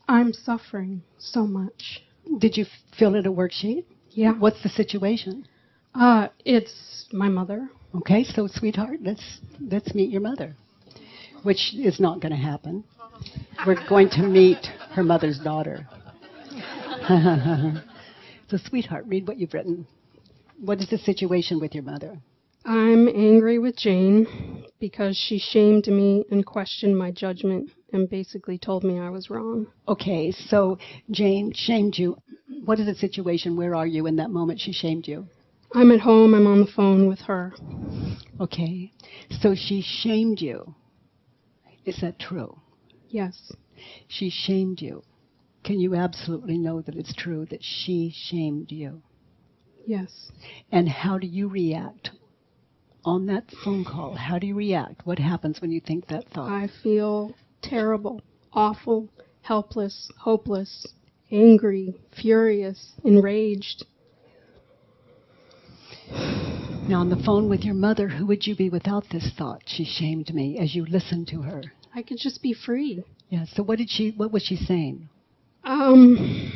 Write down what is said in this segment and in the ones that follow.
I'm suffering so much. Did you fill in a worksheet? Yeah. What's the situation? It's my mother. Okay, so sweetheart, let's meet your mother, which is not going to happen. We're going to meet her mother's daughter. So, sweetheart, read what you've written. What is the situation with your mother? I'm angry with Jane because she shamed me and questioned my judgment and basically told me I was wrong. Okay, so Jane shamed you. What is the situation? Where are you in that moment she shamed you? I'm at home. I'm on the phone with her. Okay, so she shamed you. Is that true? Yes. She shamed you. Can you absolutely know that it's true that she shamed you? Yes. And how do you react? On that phone call, how do you react? What happens when you think that thought? I feel terrible, awful, helpless, hopeless, angry, furious, enraged. Now, on the phone with your mother, who would you be without this thought? She shamed me, as you listened to her. I could just be free. Yeah, so what was she saying? I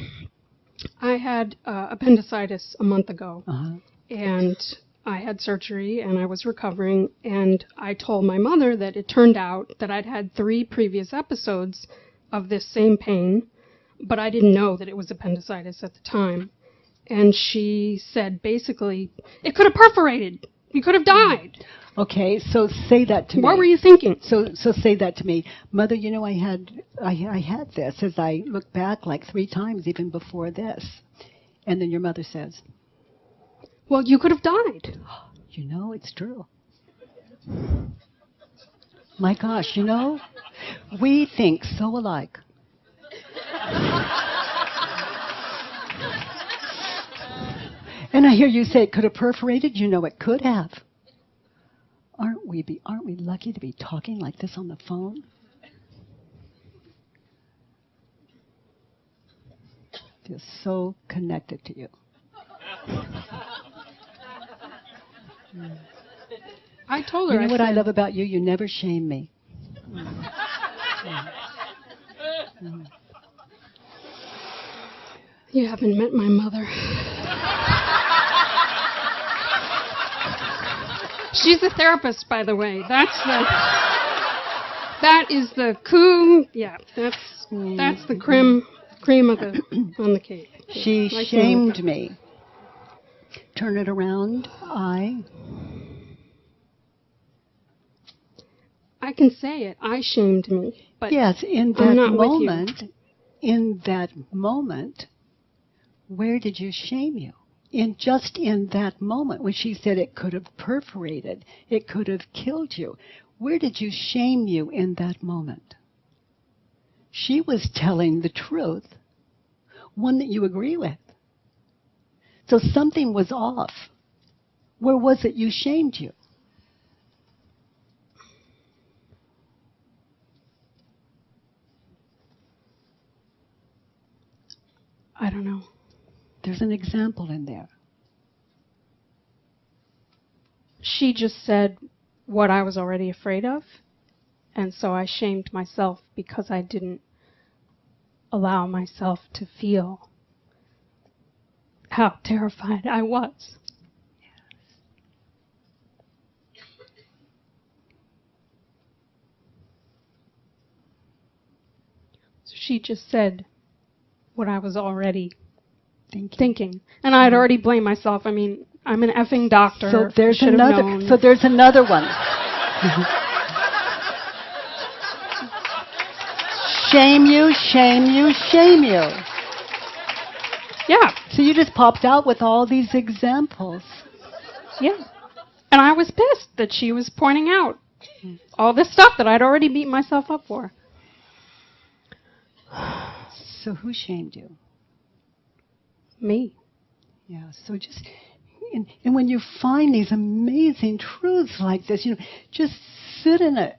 had appendicitis a month ago. Uh-huh. And I had surgery and I was recovering, and I told my mother that it turned out that I'd had 3 previous episodes of this same pain, but I didn't know that it was appendicitis at the time. And she said basically, it could have perforated. You could have died. Okay, so say that to me. What were you thinking? So say that to me. Mother, you know, I had this as I look back like 3 times even before this. And then your mother says, well, you could have died. You know, it's true. My gosh, you know, we think so alike. And I hear you say it could have perforated. You know, it could have. Aren't we lucky to be talking like this on the phone? I feel so connected to you. I told her. You know what I love about you? You never shame me. You haven't met my mother. She's a therapist, by the way. That is the coup. Yeah, that's the cream of on the cake. She shamed me. Turn it around. I can say it. I shamed me. But yes, in that moment, where did you shame you? In that moment, when she said it could have perforated, it could have killed you. Where did you shame you in that moment? She was telling the truth, one that you agree with. So something was off. Where was it you shamed you? I don't know. There's an example in there. She just said what I was already afraid of, and so I shamed myself because I didn't allow myself to feel how terrified I was. So she just said what I was already thinking. And I had already blamed myself. I mean, I'm an effing doctor. So there's another one. Shame you, shame you, shame you. Yeah. So you just popped out with all these examples. Yeah. And I was pissed that she was pointing out all this stuff that I'd already beat myself up for. So who shamed you? Me. Yeah, so just, and when you find these amazing truths like this, just sit in it.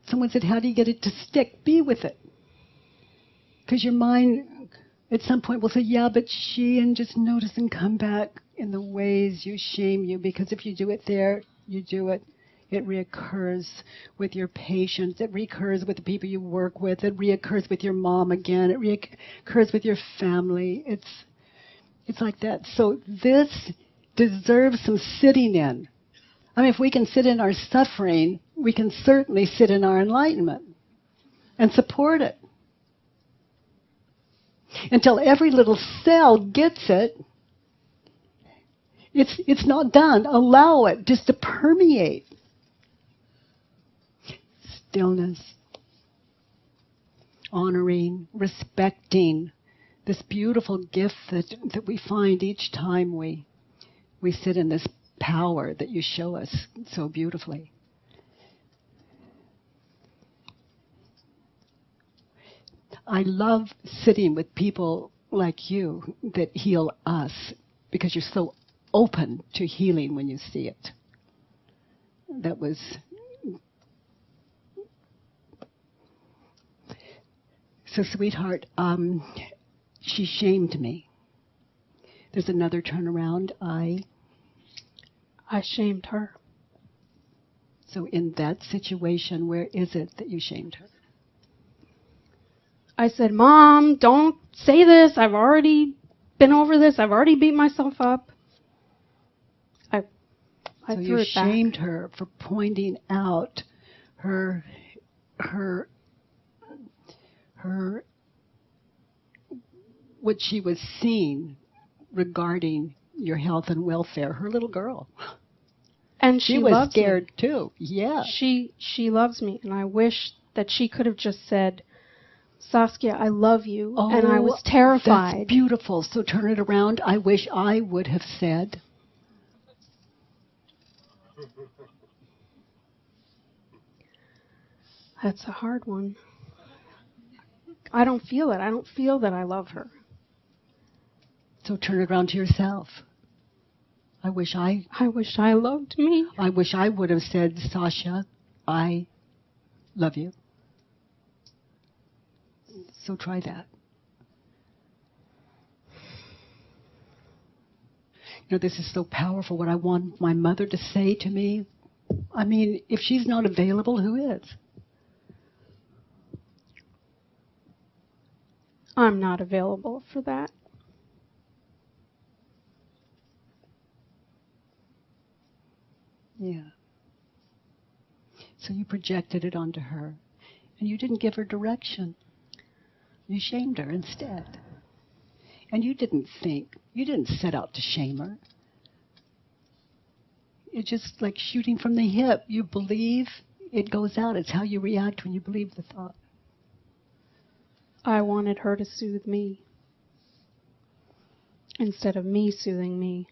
Someone said, how do you get it to stick? Be with it. Because your mind, at some point, will say, yeah, but and just notice and come back in the ways you shame you. Because if you do it there, you do it It reoccurs with your patients. It reoccurs with the people you work with. It reoccurs with your mom again. It reoccurs with your family. It's like that. So this deserves some sitting in. I mean, if we can sit in our suffering, we can certainly sit in our enlightenment and support it. Until every little cell gets it, it's not done. Allow it just to permeate. Stillness. Honoring, respecting this beautiful gift that we find each time we sit in this power that you show us so beautifully. I love sitting with people like you that heal us because you're so open to healing when you see it. That was... So, sweetheart, she shamed me. There's another turnaround. I shamed her. So in that situation, where is it that you shamed her? I said, Mom, don't say this. I've already been over this. I've already beat myself up. I so threw you it back. shamed her for pointing out her what she was seeing regarding your health and welfare. Her little girl. And she was scared me. Too. Yeah. She loves me, and I wish that she could have just said, Saskia, I love you, and I was terrified. That's beautiful. So turn it around. I wish I would have said. That's a hard one. I don't feel it. I don't feel that I love her. So turn it around to yourself. I wish I loved me. I wish I would have said, Sasha, I love you. So try that. You know, this is so powerful. What I want my mother to say to me, I mean, if she's not available, who is? I'm not available for that. Yeah. So you projected it onto her, and you didn't give her direction. You shamed her instead. And you didn't set out to shame her. It's just like shooting from the hip. You believe, it goes out. It's how you react when you believe the thought. I wanted her to soothe me instead of me soothing me,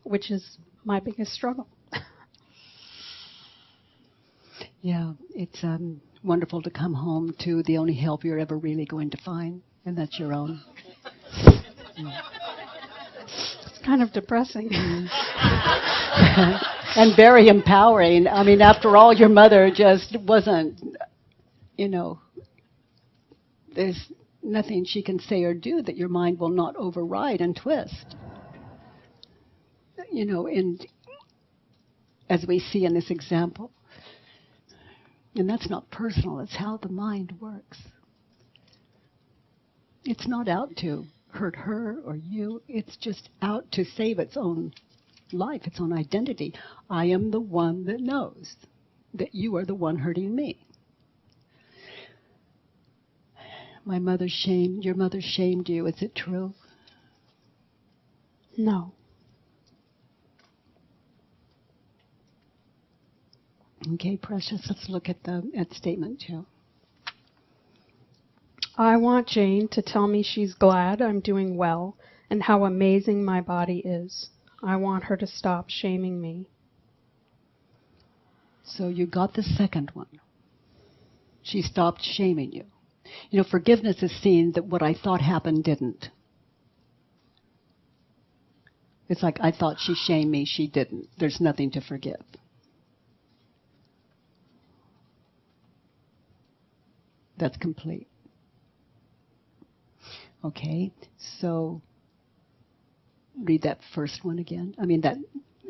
which is my biggest struggle. Yeah, it's wonderful to come home to the only help you're ever really going to find, and that's your own. It's kind of depressing. And very empowering. I mean, after all, your mother just wasn't, there's nothing she can say or do that your mind will not override and twist. And as we see in this example. And that's not personal. It's how the mind works. It's not out to hurt her or you. It's just out to save its own life, its own identity. I am the one that knows that you are the one hurting me. Your mother shamed you. Is it true? No. Okay, precious. Let's look at statement 2. I want Jane to tell me she's glad I'm doing well and how amazing my body is. I want her to stop shaming me. So you got the second one. She stopped shaming you. Forgiveness is seeing that what I thought happened didn't. It's like I thought she shamed me, she didn't. There's nothing to forgive. That's complete. Okay, so read that first one again. I mean, that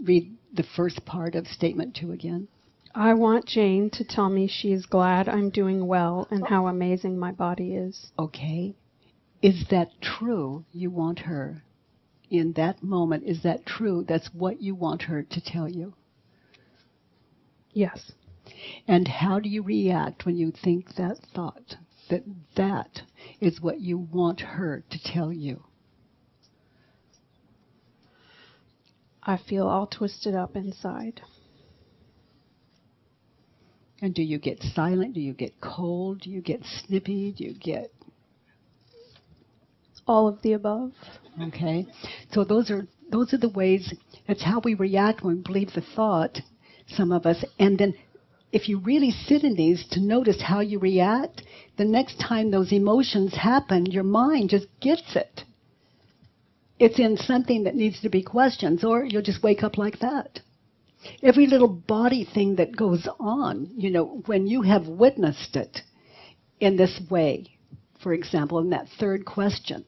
read the first part of statement 2 again? I want Jane to tell me she is glad I'm doing well and how amazing my body is. Okay. Is that true? You want her in that moment? Is that true? That's what you want her to tell you? Yes. And how do you react when you think that thought, that that is what you want her to tell you? I feel all twisted up inside. And do you get silent? Do you get cold? Do you get snippy? Do you get... All of the above. Okay. So those are the ways, it's how we react when we believe the thought, some of us. And then if you really sit in these to notice how you react, the next time those emotions happen, your mind just gets it. It's in something that needs to be questioned, or you'll just wake up like that. Every little body thing that goes on, when you have witnessed it in this way, for example, in that third question,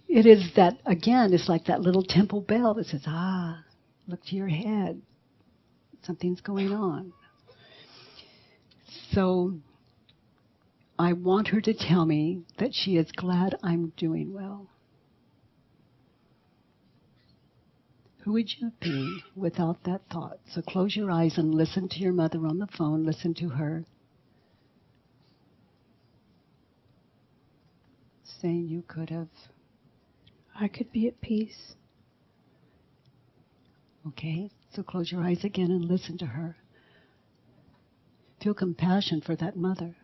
it is that, again, it's like that little temple bell that says, look to your head. Something's going on. So I want her to tell me that she is glad I'm doing well. Who would you be without that thought? So close your eyes and listen to your mother on the phone. Listen to her saying you could have. I could be at peace. Okay, so close your eyes again and listen to her. Feel compassion for that mother.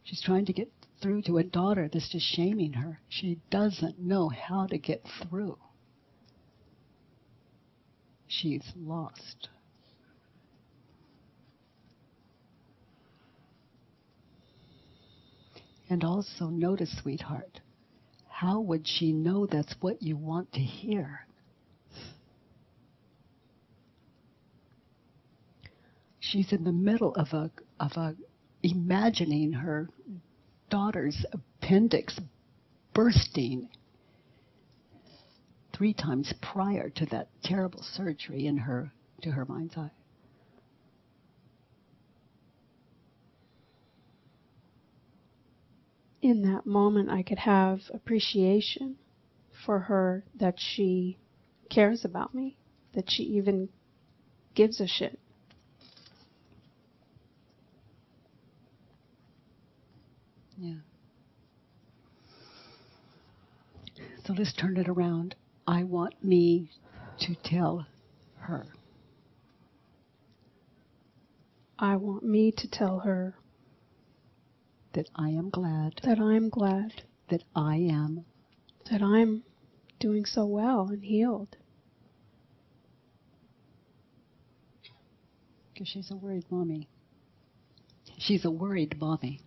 She's trying to get through to a daughter that's just shaming her. She doesn't know how to get through. She's lost. And also notice, sweetheart, how would she know that's what you want to hear? She's in the middle of a imagining her daughter's appendix bursting 3 times prior to that terrible surgery to her mind's eye. In that moment, I could have appreciation for her, that she cares about me, that she even gives a shit. Yeah. So let's turn it around. I want me to tell her. I want me to tell her that I am glad. That I'm glad. That I am. That I'm doing so well and healed. Because she's a worried mommy. She's a worried mommy.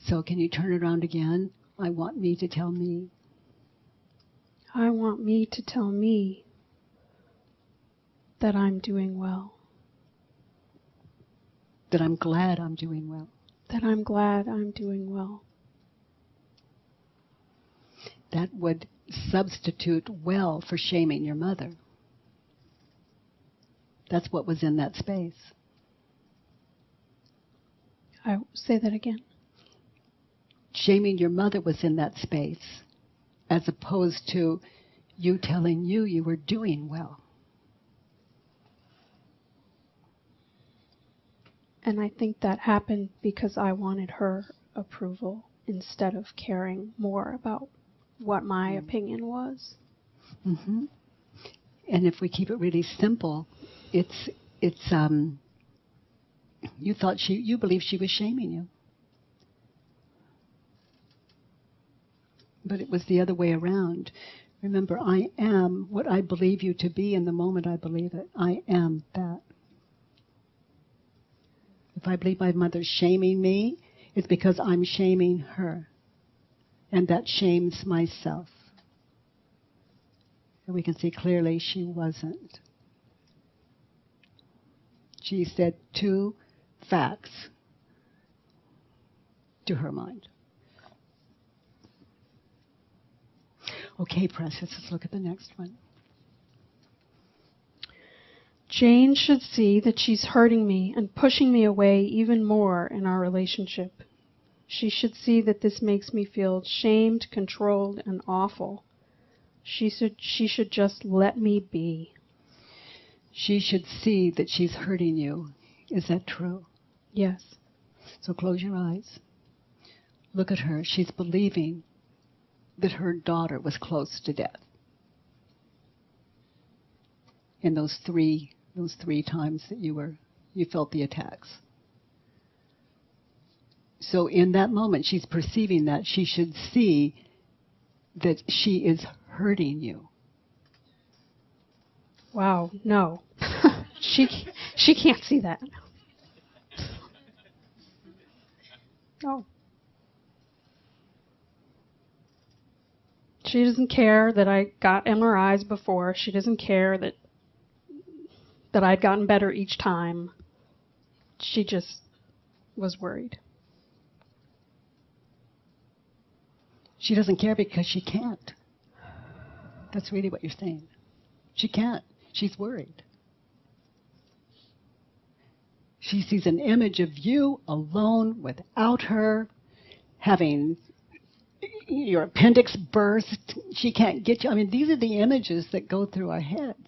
So can you turn it around again? I want me to tell me. I want me to tell me that I'm doing well. That I'm glad I'm doing well. That I'm glad I'm doing well. That would substitute well for shaming your mother. That's what was in that space. I say that again. Shaming your mother was in that space, as opposed to you telling you were doing well. And I think that happened because I wanted her approval instead of caring more about what my opinion was. Mm-hmm. And if we keep it really simple, it's you believe she was shaming you. But it was the other way around. Remember, I am what I believe you to be in the moment I believe it. I am that. If I believe my mother's shaming me, it's because I'm shaming her. And that shames myself. And we can see clearly she wasn't. She said 2 facts to her mind. Okay, precious, let's look at the next one. Jane should see that she's hurting me and pushing me away even more in our relationship. She should see that this makes me feel shamed, controlled, and awful. She should just let me be. She should see that she's hurting you. Is that true? Yes. So close your eyes. Look at her. She's believing that her daughter was close to death. In those three times that you felt the attacks. So in that moment, she's perceiving that. She should see that she is hurting you. Wow, no. She can't see that. No. She doesn't care that I got MRIs before. She doesn't care that I'd gotten better each time. She just was worried. She doesn't care because she can't. That's really what you're saying. She can't. She's worried. She sees an image of you alone without her, having your appendix burst. She can't get you. I mean, these are the images that go through our heads.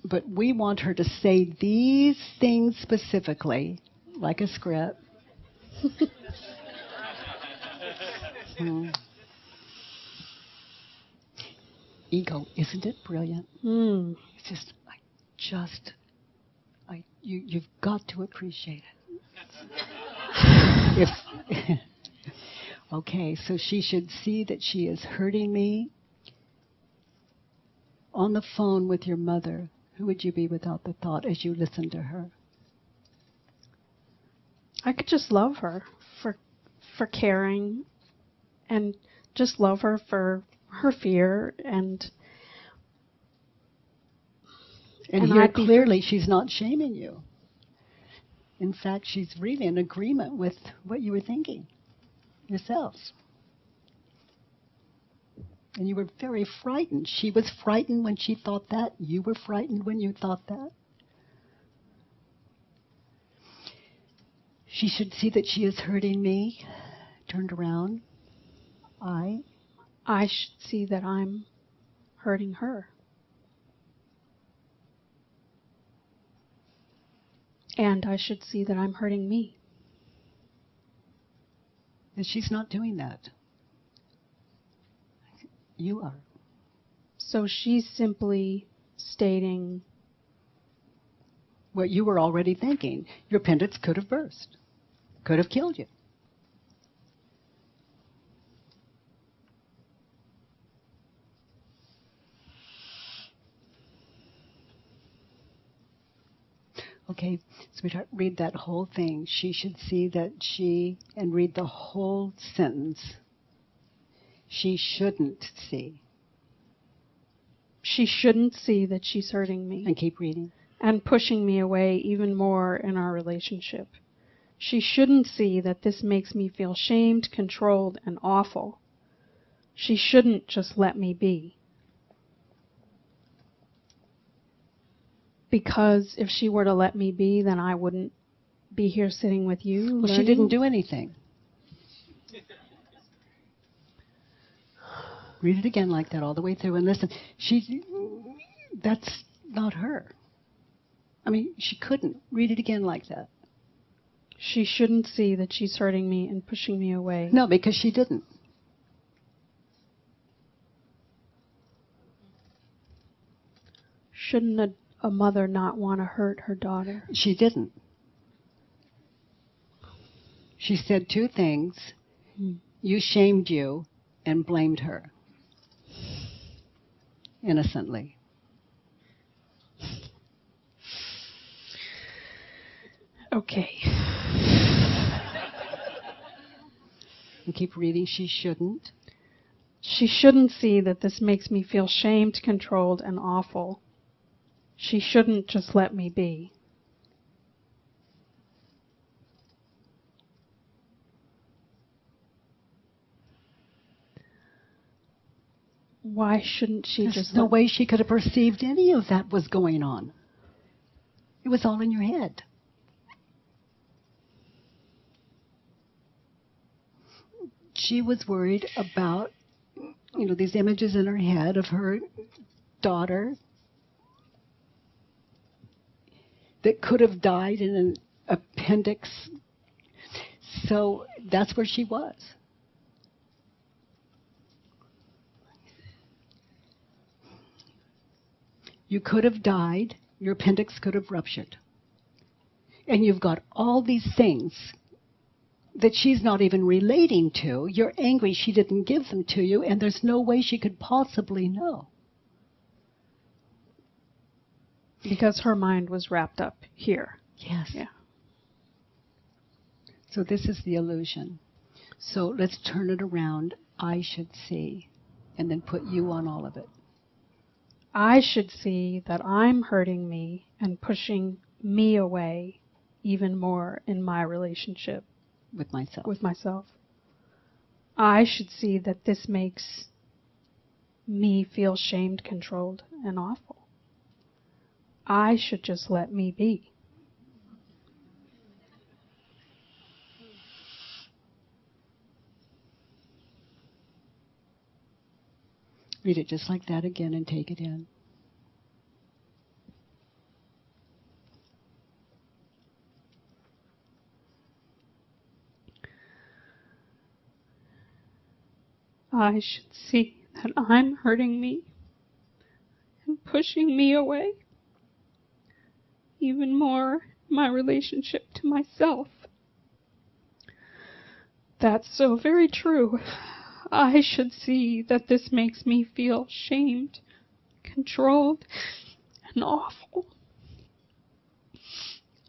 But we want her to say these things specifically, like a script. Ego, isn't it brilliant? It's just, you've got to appreciate it. Okay, so she should see that she is hurting me. On the phone with your mother, who would you be without the thought as you listen to her? I could just love her for caring, and just love her for her fear, and here clearly she's not shaming you. In fact, she's really in agreement with what you were thinking yourselves. And you were very frightened. She was frightened when she thought that. You were frightened when you thought that. She should see that she is hurting me. Turned around. I should see that I'm hurting her. And I should see that I'm hurting me. And she's not doing that. You are. So she's simply stating what you were already thinking. Your appendix could have burst. Could have killed you. Okay, sweetheart, read that whole thing. She should see that and read the whole sentence. She shouldn't see. She shouldn't see that she's hurting me. And keep reading. And pushing me away even more in our relationship. She shouldn't see that this makes me feel shamed, controlled, and awful. She shouldn't just let me be. Because if she were to let me be, then I wouldn't be here sitting with you. Well, she didn't do anything. Read it again like that all the way through and listen. That's not her. I mean, she couldn't. Read it again like that. She shouldn't see that she's hurting me and pushing me away. No, because she didn't. Shouldn't a mother not want to hurt her daughter? She didn't. She said two things. You shamed you and blamed her. Innocently. Okay. And keep reading. She shouldn't. She shouldn't see that this makes me feel shamed, controlled, and awful. She shouldn't just let me be. Why shouldn't she There's just... no way she could have perceived any of that was going on. It was all in your head. She was worried about, these images in her head of her daughter that could have died in an appendix. So that's where she was. You could have died, your appendix could have ruptured. And you've got all these things that she's not even relating to. You're angry she didn't give them to you, and there's no way she could possibly know. Because her mind was wrapped up here. Yes. Yeah. So this is the illusion. So let's turn it around. I should see. And then put you on all of it. I should see that I'm hurting me and pushing me away even more in my relationship With myself. I should see that this makes me feel shamed, controlled, and awful. I should just let me be. Read it just like that again and take it in. I should see that I'm hurting me and pushing me away even more in my relationship to myself. That's so very true. I should see that this makes me feel shamed, controlled, and awful.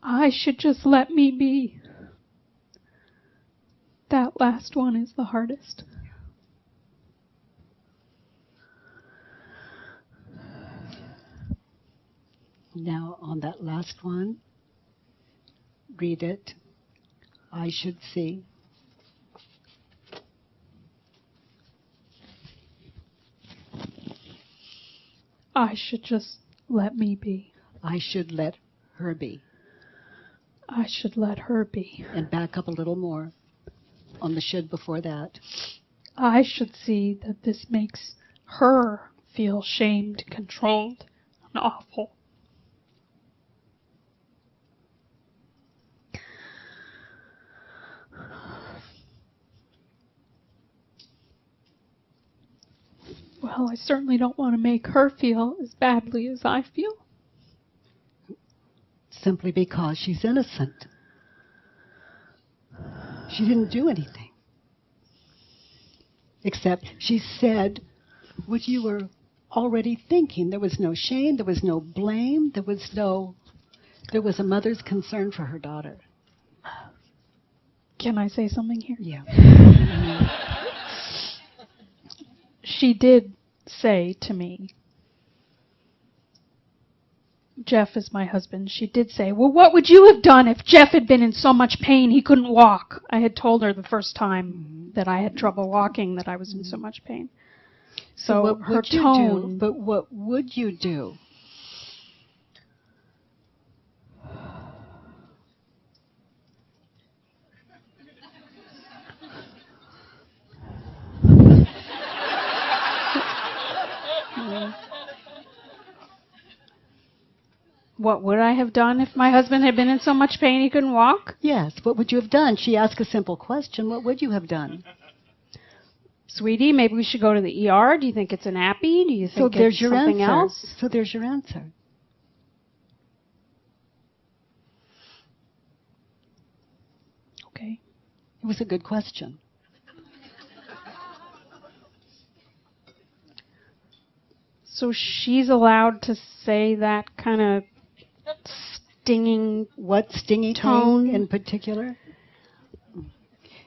I should just let me be. That last one is the hardest. Now on that last one, read it. I should see. I should just let me be. I should let her be. I should let her be. And back up a little more on the should before that. I should see that this makes her feel shamed, controlled, and awful. Well, I certainly don't want to make her feel as badly as I feel. Simply because she's innocent. She didn't do anything. Except she said what you were already thinking. There was no shame, there was no blame, there was a mother's concern for her daughter. Can I say something here? Yeah. She did say to me, Jeff is my husband, she did say, well, what would you have done if Jeff had been in so much pain he couldn't walk? I had told her the first time that I had trouble walking, that I was in so much pain. So what her would you tone... do? But what would you do? What would I have done if my husband had been in so much pain he couldn't walk? Yes, what would you have done? She asked a simple question. What would you have done? Sweetie, maybe we should go to the ER. Do you think it's an appy? Do you think there's it's your something answer. else? So there's your answer. Okay. It was a good question. So she's allowed to say that kind of stinging... What stingy tone thing in particular?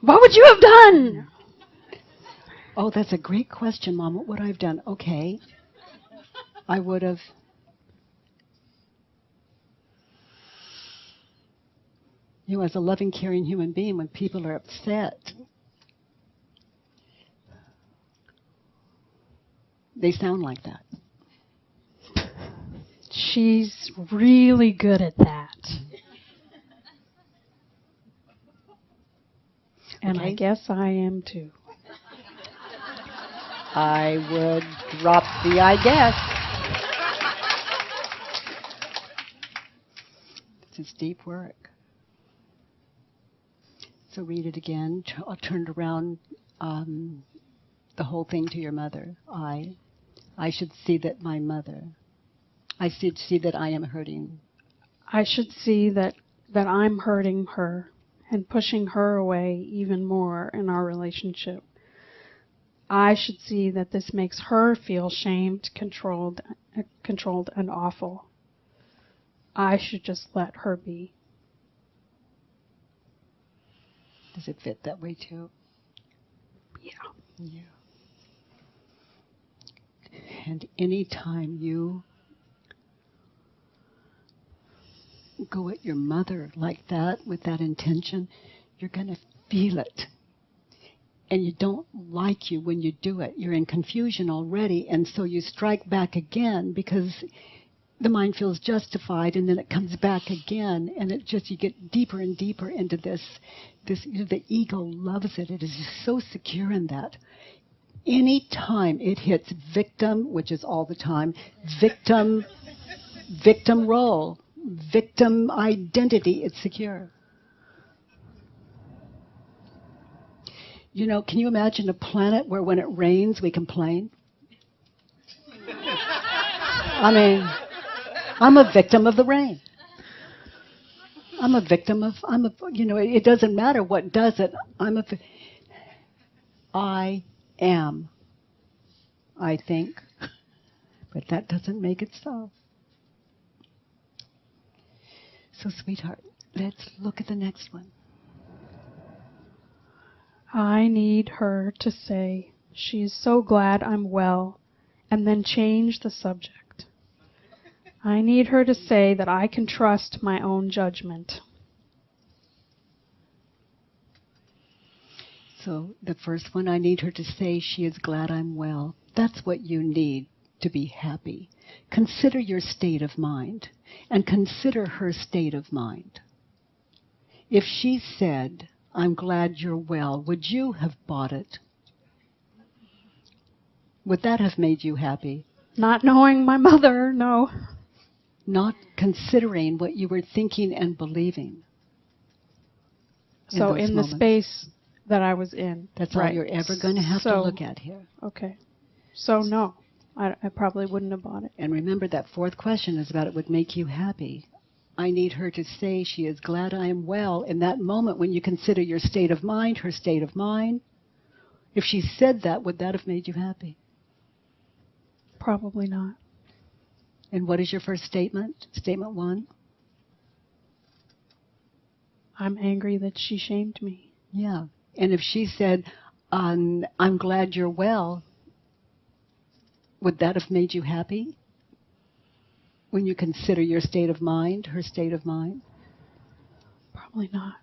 What would you have done? Oh, that's a great question, Mom. What would I have done? Okay. I would have... as a loving, caring human being, when people are upset, They sound like that. She's really good at that. And Okay. I guess I am too. I would drop the I guess. This is deep work. So read it again. I'll turn around the whole thing to your mother. I should see that my mother. I should see that I am hurting. I should see that I'm hurting her and pushing her away even more in our relationship. I should see that this makes her feel shamed, controlled and awful. I should just let her be. Does it fit that way too? Yeah. Yeah. And any time you go at your mother like that, with that intention, you're going to feel it. And you don't like you when you do it. You're in confusion already, and so you strike back again because the mind feels justified, and then it comes back again, and it just, you get deeper and deeper into this the ego loves it. It is so secure in that. Any time it hits victim, which is all the time, victim role, victim identity, it's secure. You know, can you imagine a planet where when it rains we complain? I mean, I'm a victim of the rain. It doesn't matter what does it. I am, I think. But that doesn't make it so. So, sweetheart, let's look at the next one. I need her to say she is so glad I'm well, and then change the subject. I need her to say that I can trust my own judgment. So the first one, I need her to say she is glad I'm well. That's what you need to be happy. Consider your state of mind, and consider her state of mind. If she said, I'm glad you're well, would you have bought it? Would that have made you happy? Not knowing my mother, no. Not considering what you were thinking and believing. So in the space that I was in. That's all you're ever going to have to look at here. Okay. So no, I probably wouldn't have bought it. And remember, that fourth question is about it would make you happy. I need her to say she is glad I am well. In that moment when you consider your state of mind, her state of mind, if she said that, would that have made you happy? Probably not. And what is your first statement? Statement one? I'm angry that she shamed me. Yeah. And if she said, I'm glad you're well, would that have made you happy? When you consider your state of mind, her state of mind? Probably not.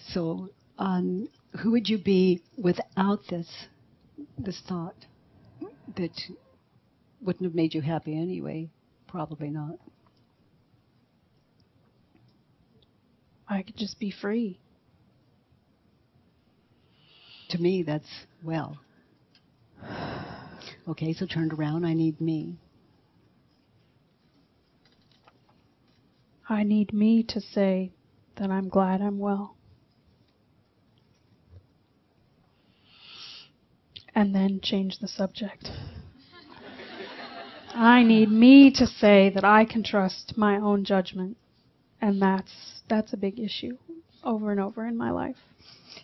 So, who would you be without this thought that wouldn't have made you happy anyway? Probably not. I could just be free. To me, that's well. Okay, so turned around, I need me. I need me to say that I'm glad I'm well. And then change the subject. I need me to say that I can trust my own judgment. And that's a big issue over and over in my life.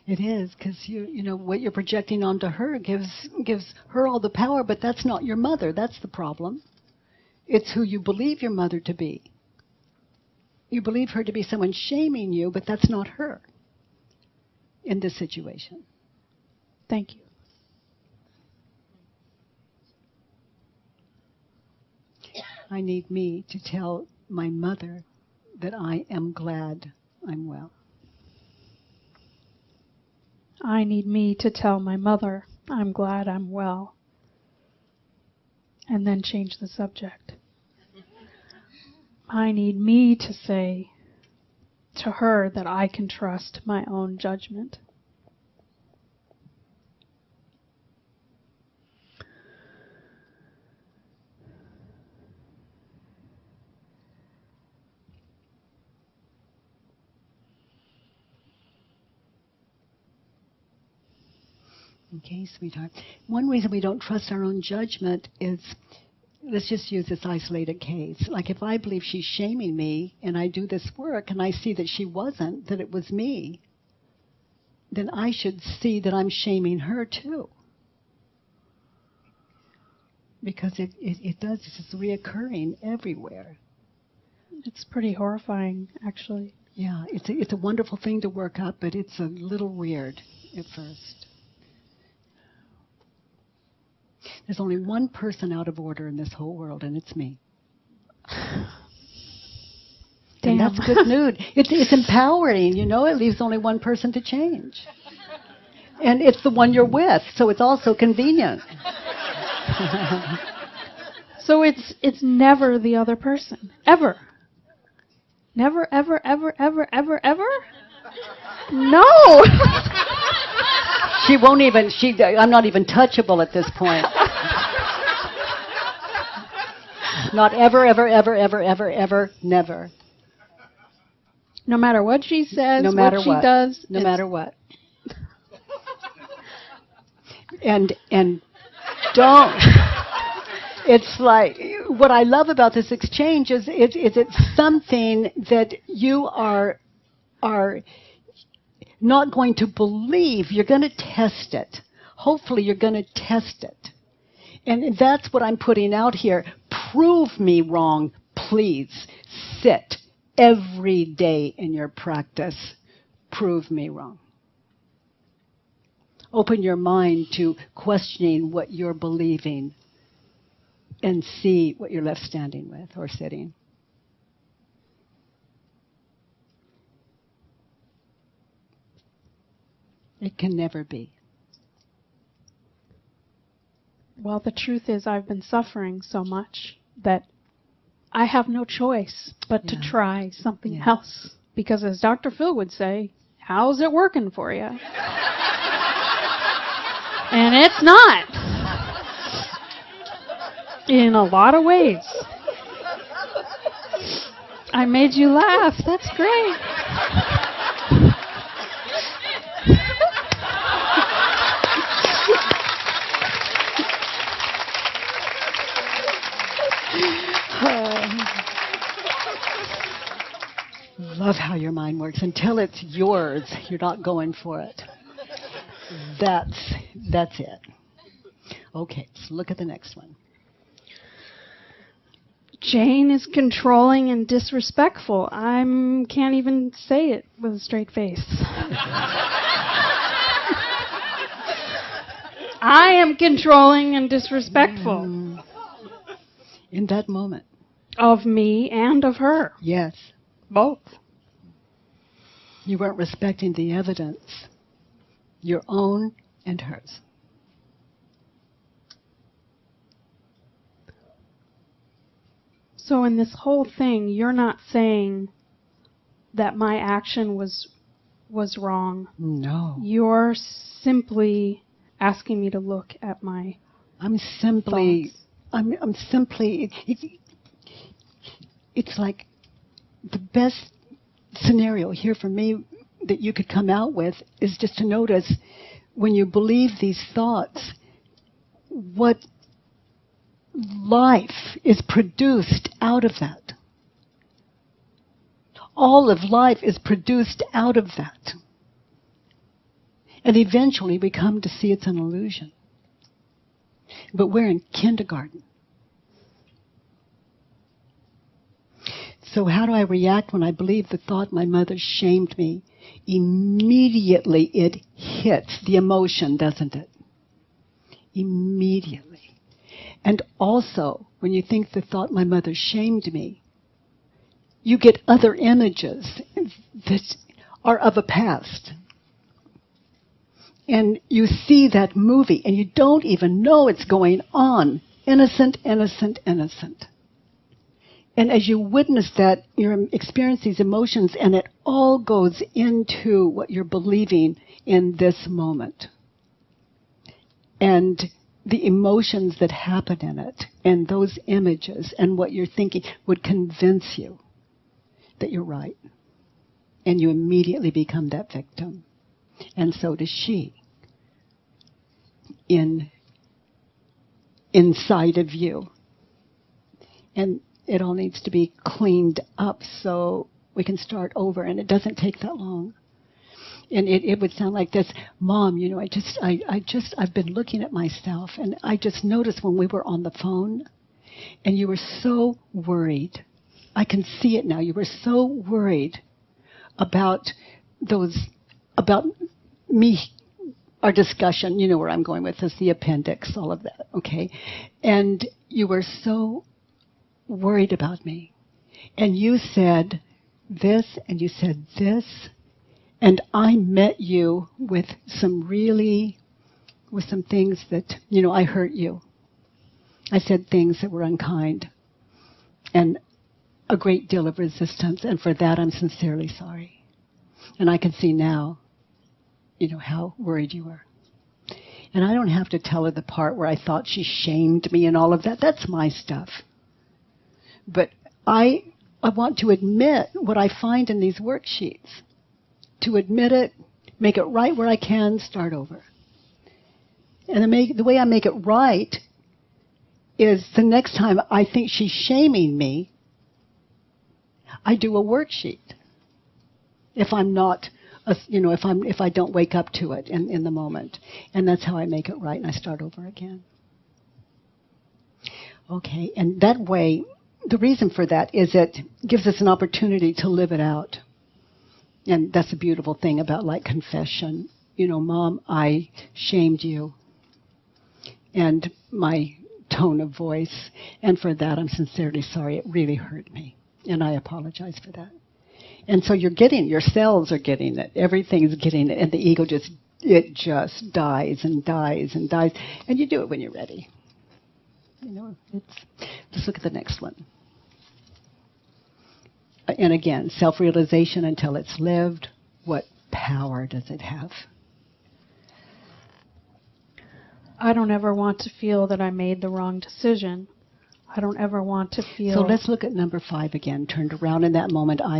It is, because you know what you're projecting onto her gives her all the power, but that's not your mother. That's the problem. It's who you believe your mother to be. You believe her to be someone shaming you, but that's not her in this situation. Thank you. I need me to tell my mother that I am glad I'm well. I need me to tell my mother I'm glad I'm well, and then change the subject. I need me to say to her that I can trust my own judgment. Okay, sweetheart. One reason we don't trust our own judgment is, let's just use this isolated case. Like if I believe she's shaming me and I do this work and I see that she wasn't, that it was me, then I should see that I'm shaming her too. Because it does, it's just reoccurring everywhere. It's pretty horrifying, actually. Yeah, it's a wonderful thing to work up, but it's a little weird at first. There's only one person out of order in this whole world, and it's me. Damn. And that's good news. It's empowering, you know. It leaves only one person to change. And it's the one you're with, so it's also convenient. So it's never the other person. Ever. Never, ever, ever, ever, ever, ever? No! She won't even, I'm not even touchable at this point. Not ever, ever, ever, ever, ever, ever, never. No matter what she says, no matter what she does. No matter what. And don't. It's like, what I love about this exchange is it's something that you are not going to believe. You're going to test it. Hopefully you're going to test it. And that's what I'm putting out here. Prove me wrong, please. Sit every day in your practice. Prove me wrong. Open your mind to questioning what you're believing and see what you're left standing with or sitting. It can never be. Well, the truth is I've been suffering so much that I have no choice but to try something else. Because as Dr. Phil would say, how's it working for you? And it's not. In a lot of ways. I made you laugh. That's great. Love how your mind works. Until it's yours, you're not going for it. That's it. Okay, let's look at the next one. Jane is controlling and disrespectful. I can't even say it with a straight face. I am controlling and disrespectful. In that moment. Of me and of her. Yes. Both. You weren't respecting the evidence. Your own and hers. So in this whole thing, you're not saying that my action was wrong. No. You're simply asking me to look at my thoughts. It's like the best scenario here for me that you could come out with is just to notice when you believe these thoughts, what life is produced out of that. All of life is produced out of that. And eventually we come to see it's an illusion. But we're in kindergarten. So how do I react when I believe the thought my mother shamed me? Immediately it hits the emotion, doesn't it? Immediately. And also, when you think the thought my mother shamed me, you get other images that are of a past. And you see that movie, and you don't even know it's going on. Innocent, innocent, innocent. And as you witness that, you experience these emotions, and it all goes into what you're believing in this moment. And the emotions that happen in it, and those images, and what you're thinking would convince you that you're right. And you immediately become that victim. And so does she. Inside of you. And it all needs to be cleaned up so we can start over, and it doesn't take that long. And it would sound like this: Mom, you know, I've been looking at myself, and I just noticed when we were on the phone, and you were so worried. I can see it now. You were so worried about me, our discussion, you know where I'm going with this, the appendix, all of that, okay? And you were so worried about me. And you said this, and you said this, and I met you with some things that, you know, I hurt you. I said things that were unkind and a great deal of resistance, and for that I'm sincerely sorry. And I can see now, you know, how worried you were. And I don't have to tell her the part where I thought she shamed me and all of that. That's my stuff. But I want to admit what I find in these worksheets. To admit it, make it right where I can, start over. And the way I make it right is the next time I think she's shaming me, I do a worksheet. If I'm not, if I don't wake up to it in the moment. And that's how I make it right, and I start over again. Okay, and that way, the reason for that is it gives us an opportunity to live it out. And that's a beautiful thing about like confession. You know, Mom, I shamed you. And my tone of voice. And for that, I'm sincerely sorry. It really hurt me. And I apologize for that. And so your cells are getting it. Everything's getting it. And the ego just dies and dies and dies. And you do it when you're ready. You know, let's look at the next one. And again, self-realization until it's lived. What power does it have? I don't ever want to feel that I made the wrong decision. I don't ever want to feel... So let's look at number 5 again. Turned around in that moment, I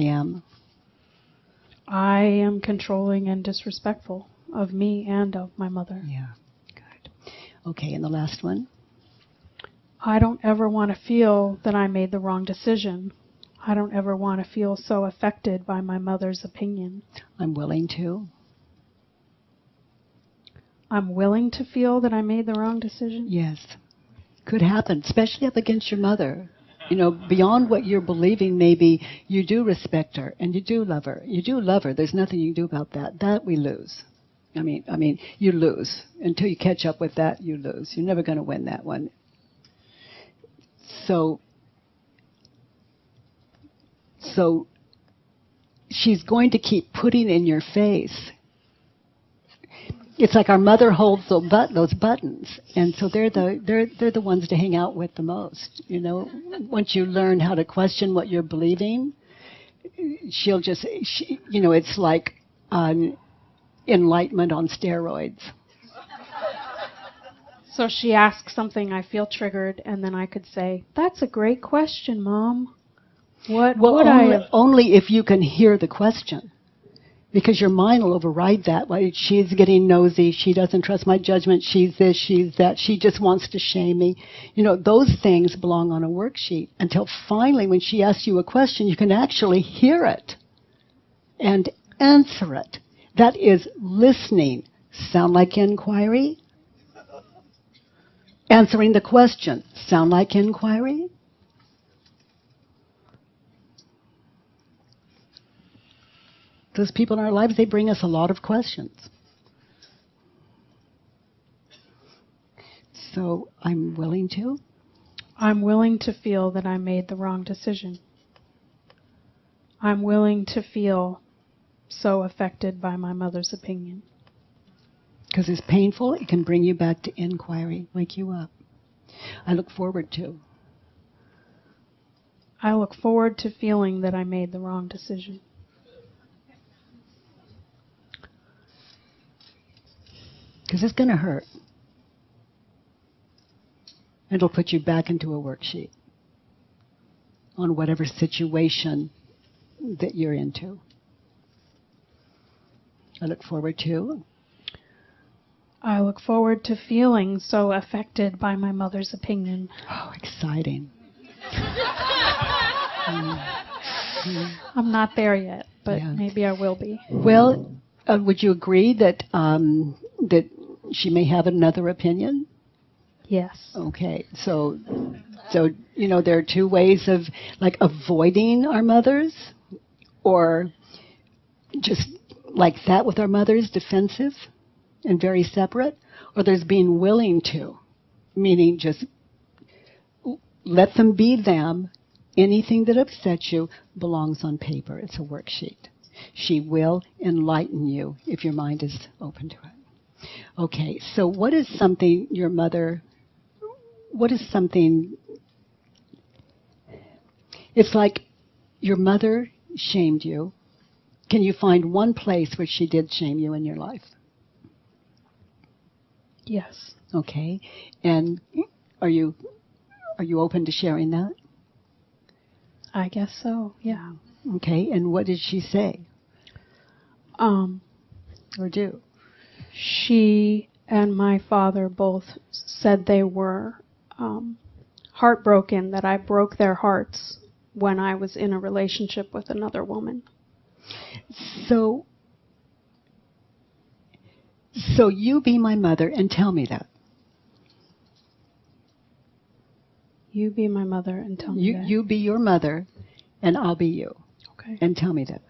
am controlling and disrespectful of me and of my mother. Yeah, good. Okay, and the last one? I don't ever want to feel that I made the wrong decision. I don't ever want to feel so affected by my mother's opinion. I'm willing to. I'm willing to feel that I made the wrong decision? Yes. Could happen, especially up against your mother. You know, beyond what you're believing, maybe you do respect her and you do love her. You do love her. There's nothing you can do about that. That we lose. I mean, you lose. Until you catch up with that, you lose. You're never going to win that one. So she's going to keep putting in your face. It's like our mother holds those buttons, and so they're the ones to hang out with the most. You know, once you learn how to question what you're believing, it's like enlightenment on steroids. So she asks something, I feel triggered, and then I could say, "That's a great question, Mom." Only if you can hear the question. Because your mind will override that. Like, she's getting nosy. She doesn't trust my judgment. She's this, she's that. She just wants to shame me. You know, those things belong on a worksheet until finally when she asks you a question, you can actually hear it and answer it. That is listening. Sound like inquiry? Answering the question. Sound like inquiry? Those people in our lives, they bring us a lot of questions. So I'm willing to? I'm willing to feel that I made the wrong decision. I'm willing to feel so affected by my mother's opinion. Because it's painful. It can bring you back to inquiry, wake you up. I look forward to. I look forward to feeling that I made the wrong decision. Because it's going to hurt. It'll put you back into a worksheet on whatever situation that you're into. I look forward to. I look forward to feeling so affected by my mother's opinion. Oh, exciting. I'm not there yet, but Yeah. maybe I will be. Well, would you agree that that she may have another opinion? Yes. Okay, so there are two ways of like avoiding our mothers, or just like that with our mothers, defensive and very separate, or there's being willing to, meaning just let them be them. Anything that upsets you belongs on paper. It's a worksheet. She will enlighten you if your mind is open to it. Okay, so what is something your mother... What is something... It's like your mother shamed you. Can you find one place where she did shame you in your life? Yes. Okay. And are you open to sharing that? I guess so, yeah. Okay, and what did she say? Or do? She and my father both said they were heartbroken that I broke their hearts when I was in a relationship with another woman. So you be my mother and tell me that. You be my mother and tell me that. You be your mother and I'll be you. Okay. And tell me that.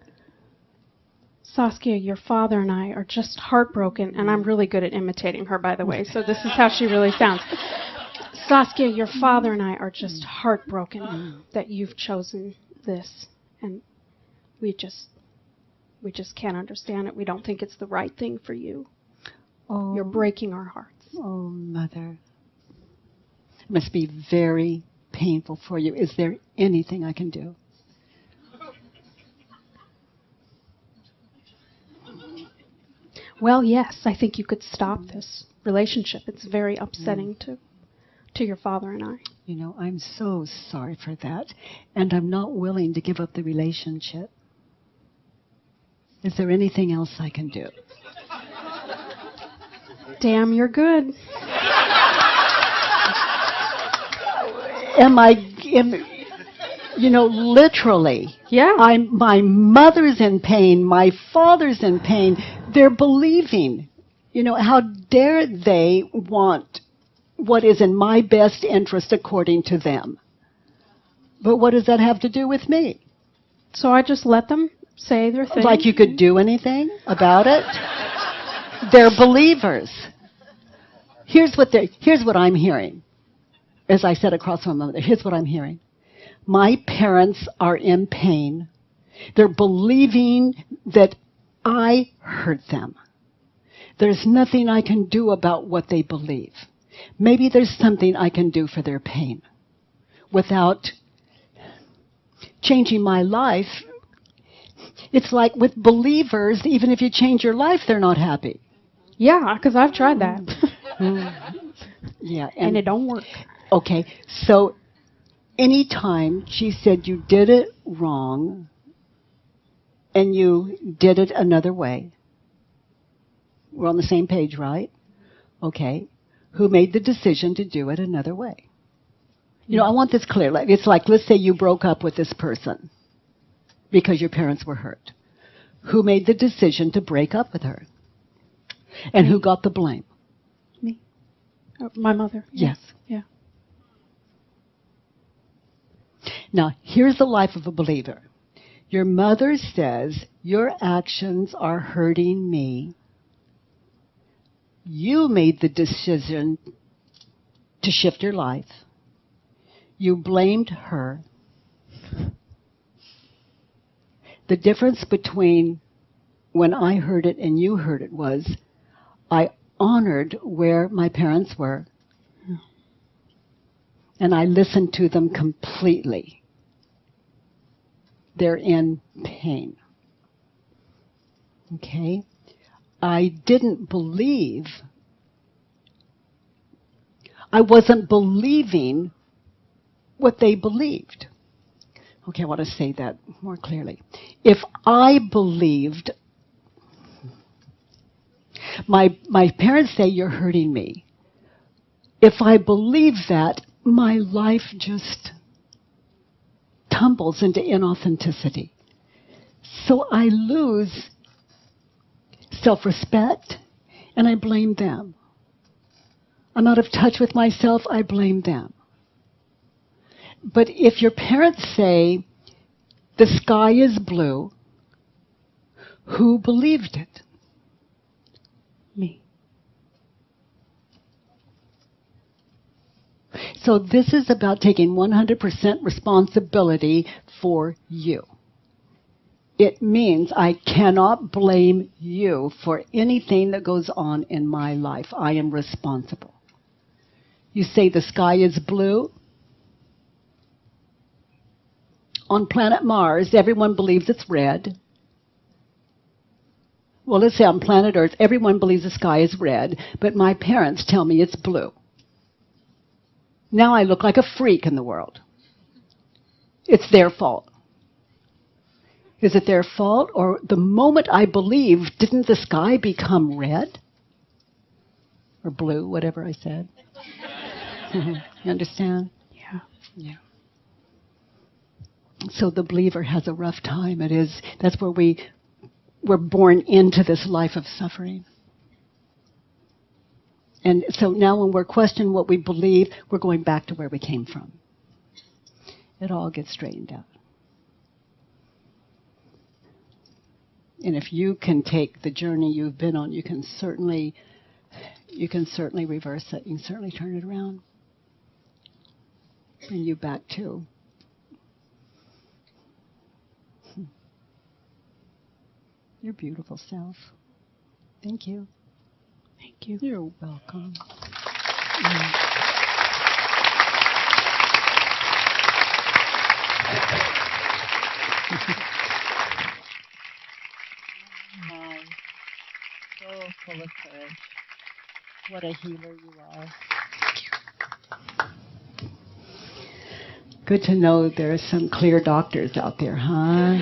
Saskia, your father and I are just heartbroken, and I'm really good at imitating her, by the way, so this is how she really sounds. Saskia, your father and I are just heartbroken that you've chosen this, and we just can't understand it. We don't think it's the right thing for you. Oh, You're breaking our hearts. Oh, Mother. It must be very painful for you. Is there anything I can do? Well, yes, I think you could stop this relationship. It's very upsetting to your father and I. You know, I'm so sorry for that, and I'm not willing to give up the relationship. Is there anything else I can do? Damn, you're good. Literally. Yeah. My mother's in pain. My father's in pain. They're believing. How dare they want what is in my best interest according to them? But what does that have to do with me? So I just let them say their thing. Like you could do anything about it? They're believers. Here's what I'm hearing. As I said across from my mother, here's what I'm hearing. My parents are in pain. They're believing that I hurt them. There's nothing I can do about what they believe. Maybe there's something I can do for their pain without changing my life. It's like with believers, even if you change your life, they're not happy. Yeah, because I've tried that. Yeah, and it don't work. Okay, so anytime she said you did it wrong and you did it another way, we're on the same page, right? Okay. Who made the decision to do it another way? I want this clear. It's like, let's say you broke up with this person because your parents were hurt. Who made the decision to break up with her? And who got the blame? Me. My mother. Yes. Yeah. Now, here's the life of a believer. Your mother says, your actions are hurting me. You made the decision to shift your life. You blamed her. The difference between when I heard it and you heard it was, I honored where my parents were. And I listened to them completely. They're in pain. Okay? I didn't believe. I wasn't believing what they believed. Okay, I want to say that more clearly. If I believed, my parents say you're hurting me. If I believe that, my life just tumbles into inauthenticity. So I lose self-respect, and I blame them. I'm out of touch with myself, I blame them. But if your parents say, the sky is blue, who believed it? Me. So this is about taking 100% responsibility for you. It means I cannot blame you for anything that goes on in my life. I am responsible. You say the sky is blue. On planet Mars, everyone believes it's red. Well, let's say on planet Earth, everyone believes the sky is red, but my parents tell me it's blue. Now I look like a freak in the world. It's their fault. Is it their fault? Or the moment I believe, didn't the sky become red? Or blue, whatever I said. You understand? Yeah. Yeah. So the believer has a rough time. That's where we're born into this life of suffering. And so now when we're questioning what we believe, we're going back to where we came from. It all gets straightened out. And if you can take the journey you've been on, you can certainly reverse it. You can certainly turn it around. Bring you back to your beautiful self. Thank you. Thank you. You're welcome. So full of courage. What a healer you are. Good to know there's some clear doctors out there, huh?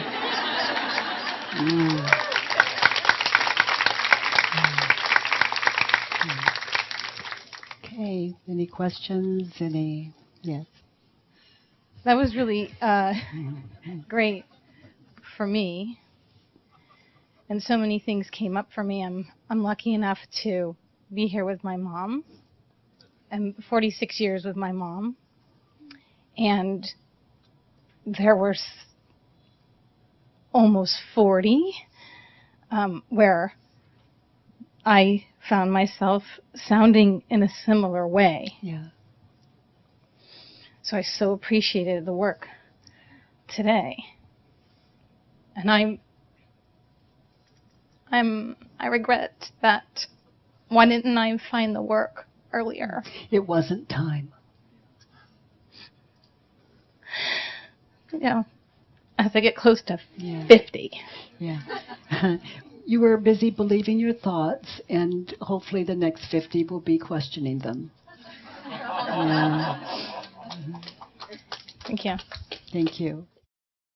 Okay, any questions? Yes. That was really great for me. And so many things came up for me. I'm lucky enough to be here with my mom. I'm 46 years with my mom. And there were almost 40 where I found myself sounding in a similar way. Yeah. So I so appreciated the work today. And I regret that. Why didn't I find the work earlier? It wasn't time. Yeah. As I get close to 50. Yeah. You were busy believing your thoughts, and hopefully the next 50 will be questioning them. Yeah. Thank you. Thank you.